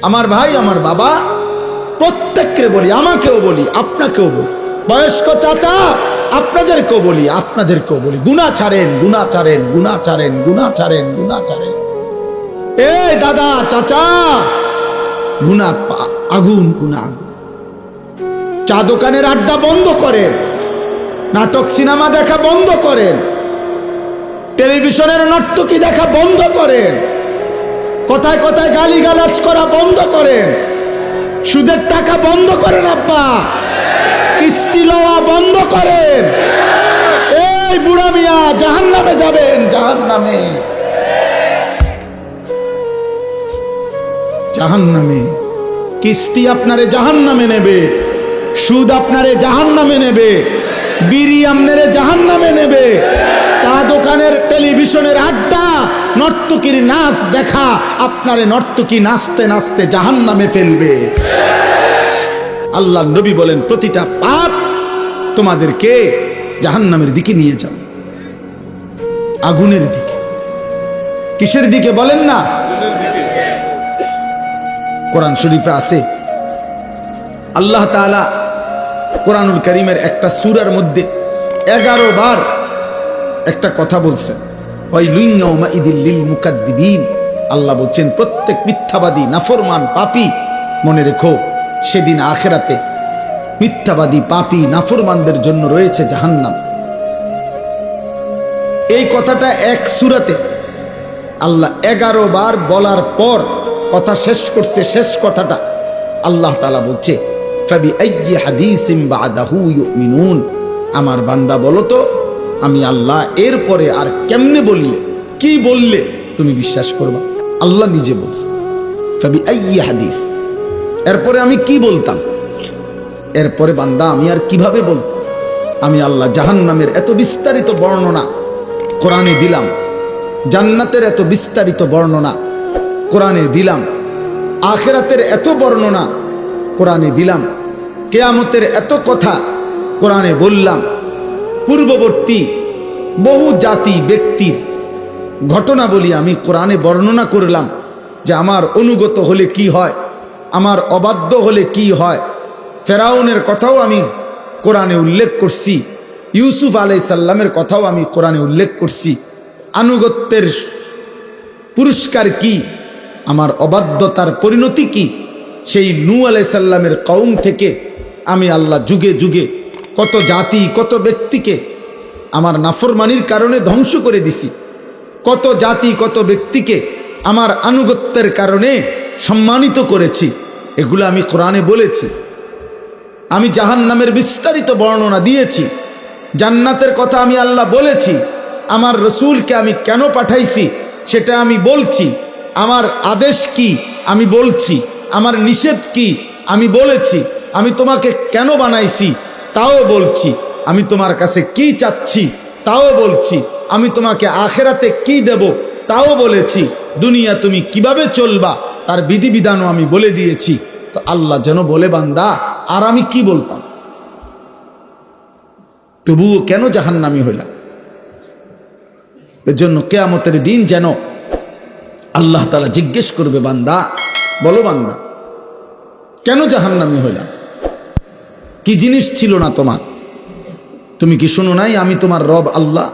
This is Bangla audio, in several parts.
আমার ভাই, আমার বাবা, প্রত্যেককে বলি, আমাকেও বলি, আপনাকেও বলি, বয়স্ক চাচা আপনাদেরকেও বলি, আপনাদেরকেও বলি, গুনাহ ছাড়েন, গুনাহ ছাড়েন, গুনাহ ছাড়েন, গুনাহ ছাড়েন, গুনাহ ছাড়েন। এই দাদা, চাচা, গুনাহ আগুন, গুনাহ। চা দোকানের আড্ডা বন্ধ করেন, নাটক সিনেমা দেখা বন্ধ করেন, টেলিভিশনের নর্তকী দেখা বন্ধ করেন, কথায় কথায় গালিগালাজ করা বন্ধ করেন, সুদের টাকা বন্ধ করেন, আব্বা কিস্তি লওয়া বন্ধ করেন। এই বুড়া মিয়া জাহান্নামে যাবেন, জাহান্নামে, জাহান্নামে। কিস্তি আপনারে জাহান্নামে নেবে, সুদ আপনারে জাহান্নামে নেবে, বিড়ি আপনারে জাহান্নামে নেবে, চা দোকানের টেলিভিশনের আড্ডা, নর্তকীর নাচ দেখা আপনারে নর্তকী নাচতে নাচতে জাহান্নামে ফেলবে। আল্লাহ নবী বলেন, প্রতিটা পাপ তোমাদেরকে জাহান্নামের দিকে নিয়ে যাবে, আগুনের দিকে। কিসের দিকে বলেন না? কোরআন শরীফে আছে, আল্লাহ তাআলা কোরআনুল কারীমের একটা সূরার মধ্যে 11 বার একটা কথা বলছেন, ওয়াইলুন ইয়াউমাইদিল লিল মুকাদ্দিবিন। আল্লাহ বলছেন, প্রত্যেক মিথ্যাবাদী, নাফরমান, পাপী, মনে রেখো সেদিন আখিরাতে মিথ্যাবাদী, পাপী, নাফরমানদের জন্য রয়েছে জাহান্নাম। এই কথাটা এক সূরাতে আল্লাহ 11 বার বলার পর কথা শেষ করছে, শেষ কথাটা আল্লাহ তাআলা বলছে, ফাবিআইয়ি হাদিসিন বাদাহু ইউমিনুন। আমার বান্দা বলো তো, আমি আল্লাহ এরপরে আর কেমনে বললে, কি বললে তুমি বিশ্বাস করবা? আল্লাহ নিজে বলছে, ফাবিআইয়ি হাদিস, এরপরে আমি কি বলতাম, এরপরে বান্দা আমি আর কিভাবে বলতাম? আমি আল্লাহ জাহান্নামের এত বিস্তারিত বর্ণনা কোরআনে দিলাম, জান্নাতের এত বিস্তারিত বর্ণনা কোরআনে দিলাম, আখিরাতের এত বর্ণনা কোরআনে দিলাম, কিয়ামতের এত কথা কোরআনে বললাম, পূর্ববর্তী বহু জাতি ব্যক্তির ঘটনাবলী আমি কোরআনে বর্ণনা করলাম, যে আমার অনুগত হলে কি হয়, আমার অবাধ্য হলে কি হয়। ফেরাউনের কথাও আমি কোরআনে উল্লেখ করছি, ইউসুফ আলাইহিস সালামের কথাও আমি কোরআনে উল্লেখ করছি। আনুগত্যের পুরস্কার কি, আমার অবাধ্যতার পরিণতি কি, সেই নূহ আলাইহিস সালামের কওম থেকে আমি আল্লাহ যুগে যুগে কত জাতি, কত ব্যক্তিকে আমার নাফরমানির কারণে ধ্বংস করে দিছি, কত জাতি, কত ব্যক্তিকে আমার আনুগত্যের কারণে সম্মানিত করেছি। এগুলো আমি কোরআনে বলেছি। আমি জাহান্নামের বিস্তারিত বর্ণনা দিয়েছি, জান্নাতের কথা আমি আল্লাহ বলেছি, আমার রসুলকে আমি কেন পাঠাইছি সেটা আমি বলছি, আমার আদেশ কি আমি বলছি, আমার নিষেধ কি আমি বলেছি, আমি তোমাকে কেন বানাইছি তাও বলছি, আমি তোমার কাছে কি চাচ্ছি তাও বলছি, আমি তোমাকে আখেরাতে কি দেব তাও বলেছি, দুনিয়া তুমি কিভাবে চলবা তার বিধিবিধানও আমি বলে দিয়েছি। তো আল্লাহ যেন বলে, বান্দা আর আমি কি বলতাম, তবুও কেন জাহান্নামী হইলাম? এর জন্য কিয়ামতের দিন যেন আল্লাহ তাআলা জিজ্ঞেস করবে, বান্দা বলো, বান্দা কেন জাহান্নামী হইলাম? কি জিনিস ছিল না তোমার? তুমি কি শুনো নাই আমি তোমার রব আল্লাহ?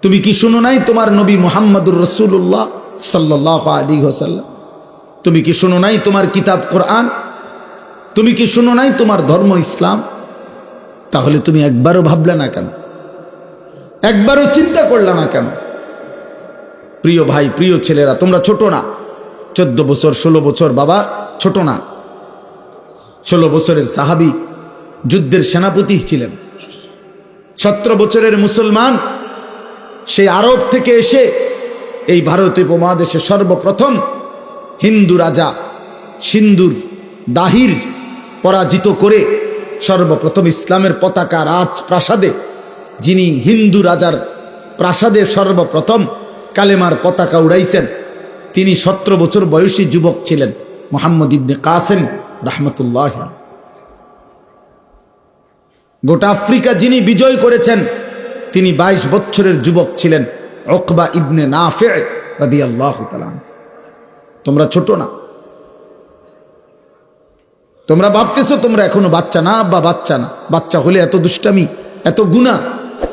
তুমি কি শুনো নাই তোমার নবী মুহাম্মদুর রাসূলুল্লাহ সাল্লাল্লাহু আলাইহি ওয়াসাল্লাম? তুমি কি শুনো নাই তোমার কিতাব কোরআন? তুমি কি শুনো নাই তোমার ধর্ম ইসলাম? তাহলে তুমি একবারও ভাবলে না কেন? একবারও চিন্তা করলে না কেন? প্রিয় ভাই, প্রিয় ছেলেরা, তোমরা ছোট না, 14 বছর 16 বছর, বাবা ছোট না। 16 বছরের সাহাবী যুদ্ধের সেনাপতি ছিলেন। 17 বছরের মুসলমান, সেই আরব থেকে এসে এই ভারতীয় উপমহাদেশে সর্বপ্রথম হিন্দু রাজা সিন্ধুর দাহির পরাজিত করে সর্বপ্রথম ইসলামের পতাকা রাজপ্রাসাদে, যিনি হিন্দু রাজার প্রাসাদে সর্বপ্রথম কালেমার পতাকা উড়াইছেন, তিনি 17 বছর বয়সী যুবক ছিলেন, মুহাম্মদ ইবনে কাসেম রাহমাতুল্লাহ। গোটা আফ্রিকা যিনি বিজয় করেছেন, তিনি 22 বছরের যুবক ছিলেন, উকবা ইবনে নাফি রাদিয়াল্লাহু তাআলা। তোমরা ছোট না, তোমরা ভাবতেছো তোমরা এখনো বাচ্চা না, আব্বা বাচ্চা না, বাচ্চা হলে এত দুষ্টামি এত গুনাহ।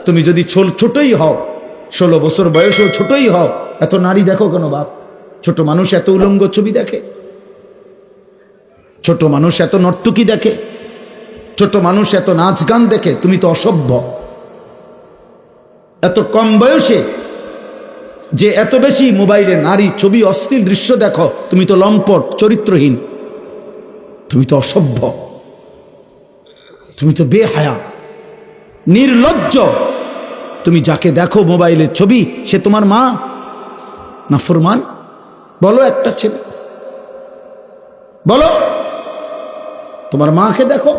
তুমি যদি ছোটই হও, 16 বছর বয়সেও ছোটই হও, এত নারী দেখো কেন বাপ? ছোট মানুষ এত উলঙ্গ ছবি দেখে, ছোট মানুষ এত নর্তকী দেখে, ছোট মানুষ এত নাচ গান দেখে। তুমি তো অসভ্য। এত কম বয়সে যে এত বেশি মোবাইলে নারী ছবি অশ্লীল দৃশ্য দেখো, তুমি তো লম্পট, চরিত্রহীন, তুমি তো অসভ্য, তুমি তো বেহায়া, নির্লজ্জ। তুমি যাকে দেখো মোবাইলের ছবি, সে তোমার মা না ফরমান? বলো একটা ছেলে, বলো তোমার মাকে দেখো।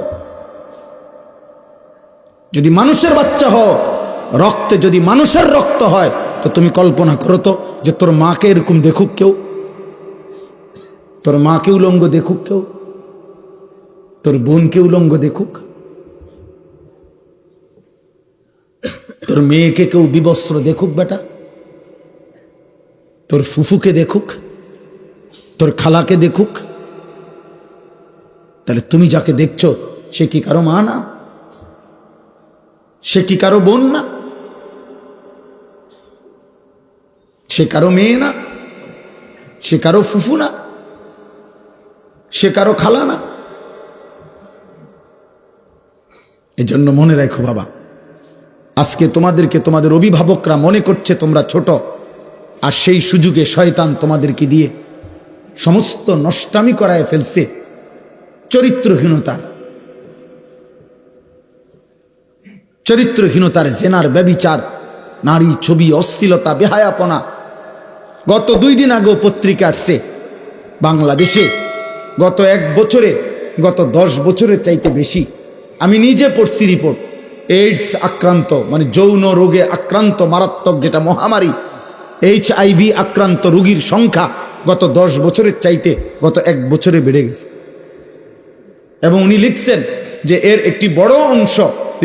যদি মানুষের বাচ্চা হও, রক্তে যদি মানুষের রক্ত হয়, তো তুমি কল্পনা করো তো যে তোর মাকে এরকম দেখুক কেউ, তোর মাকে উলঙ্গ দেখুক কেউ, তোর বোনকে উলঙ্গ দেখুক, তোর মেয়েকে কেউ বিবস্ত্র দেখুক বেটা, তোর ফুফুকে দেখুক, তোর খালাকে দেখুক। তাহলে তুমি যাকে দেখছো সে কি কারো মা না? সে কি কারো বোন না? সে কারো মেয়ে না? সে কারো ফুফু না? সে কারো খালা না? এজন্য মনে রাখো বাবা, আজকে তোমাদেরকে তোমাদের অভিভাবকরা মনে করছে তোমরা ছোট, আর সেই সুযোগে শয়তান তোমাদেরকে দিয়ে সমস্ত নষ্টামি করায় ফেলছে। চরিত্রহীনতার জেনার, ব্যভিচার, নারী ছবি, অশ্লীলতা, বেহায়াপনা। গত 2 দিন আগেও পত্রিকা আসছে বাংলাদেশে গত 1 বছরে, গত 10 বছরের চাইতে বেশি, আমি নিজে পড়ছি রিপোর্ট, এইডস আক্রান্ত, মানে যৌন রোগে আক্রান্ত মারাত্মক যেটা মহামারী, HIV আক্রান্ত রোগীর সংখ্যা গত 10 বছরের চাইতে গত 1 বছরে বেড়ে গেছে। এবং উনি লিখছেন যে এর একটি বড় অংশ,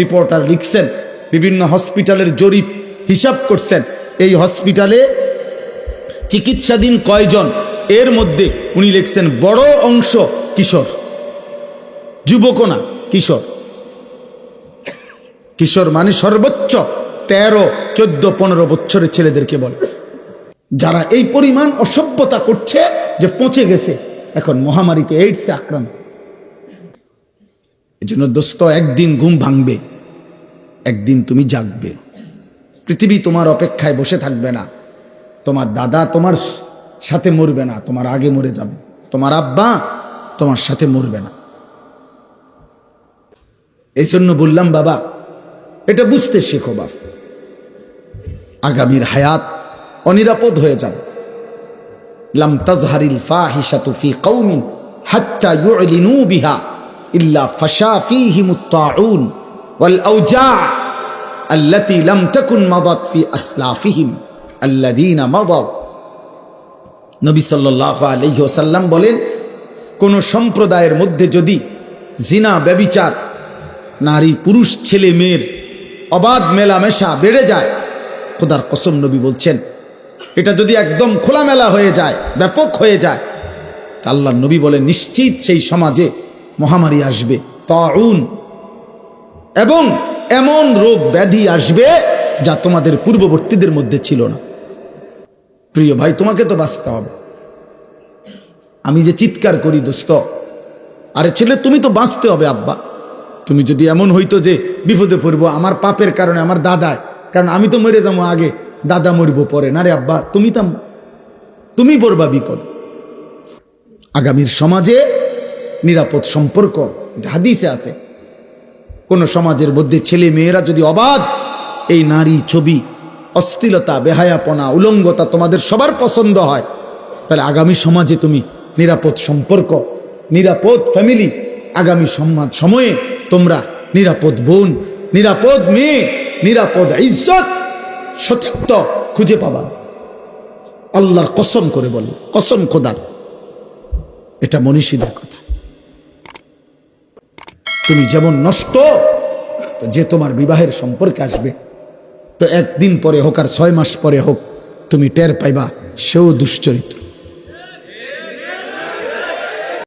রিপোর্টার লিখছেন, বিভিন্ন হসপিটালের জরিপ হিসাব করছেন, এই হসপিটালে চিকিৎসাধীন কয়জন, এর মধ্যে উনি লিখছেন বড় অংশ কিশোর, যুবক না, কিশোর। কিশোর মানে সর্বোচ্চ 13, 14, 15 বছরের ছেলেদেরকে বলে, যারা এই পরিমাণ অসভ্যতা করছে যে পচে গেছে এখন মহামারীতে, এইডসে আক্রান্ত। এই জন্য দোস্ত, একদিন ঘুম ভাঙবে, একদিন তুমি জাগবে। পৃথিবী তোমার অপেক্ষায় বসে থাকবে না। তোমার দাদা তোমার সাথে মরবে না, তোমার আগে মরে যাবে। তোমার আব্বা তোমার সাথে মরবে না। এই জন্য বললাম বাবা, এটা বুঝতে শেখো বাপ। আগামীর হায়াত অনিরাপদ হয়ে যাবে। লাম তাজহারিল ফাহিশাতু ফি কওমিন হাত্তা ইউলিনু বিহা ইল্লা ফাশা ফীহিমুত তাউন ওয়াল আওজা আল্লাতী লাম তাকুন মাদাত ফি আসলাফিহিম আল্লাযীনা মাদাউ। নবী সাল্লাল্লাহু আলাইহি ওয়াসাল্লাম বলেন, কোন সম্প্রদায়ের মধ্যে যদি জিনা, ব্যভিচার, নারী পুরুষ ছেলে মেয়ের অবাধ মেলামেশা বেড়ে যায়, খোদার কসম নবী বলছেন, এটা যদি একদম খোলামেলা হয়ে যায়, ব্যাপক হয়ে যায়, আল্লাহর নবী বলেন নিশ্চিত সেই সমাজে মহামারী আসবে, তাউন, এবং এমন রোগ ব্যাধি আসবে যা তোমাদের পূর্ববর্তীদের মধ্যে ছিল না। প্রিয় ভাই, তোমাকে তো বাঁচতে হবে। আমি যে চিৎকার করি দোস্ত, আরে ছেলে তুমি তো বাঁচতে হবে আব্বা। তুমি যদি এমন হইতো যে বিপদে পড়বো আমার পাপের কারণে, আমার দাদায়, কারণ আমি তো মরে যাবো আগে, দাদা মরবো পরে, না রে আব্বা, তুমি পড়বা বিপদ। আগামীর সমাজে নিরাপদ সম্পর্ক, হাদিসে আছে, কোন সমাজের মধ্যে ছেলে মেয়েরা যদি অবাধ এই নারী ছবি, অশ্লীলতা, বেহায়াপনা, উলঙ্গতা তোমাদের সবার পছন্দ হয়, তাহলে আগামী সমাজে তুমি নিরাপদ সম্পর্ক, নিরাপদ ফ্যামিলি, আগামী সময়ে তোমরা নিরাপদ বোন, নিরাপদ মেয়ে, নিরাপদ ইজ্জত, সতীত্ব খুঁজে পাবা। আল্লাহর কসম করে বলি, কসম খোদার, এটা মনীষীদের কথা। তুমি যেমন নষ্ট, তো যে তোমার বিবাহের সম্পর্কে আসবে, তো 1 দিন পরে হোক আর 6 মাস পরে হোক, তুমি টের পাইবা সেও দুশ্চরিত্র।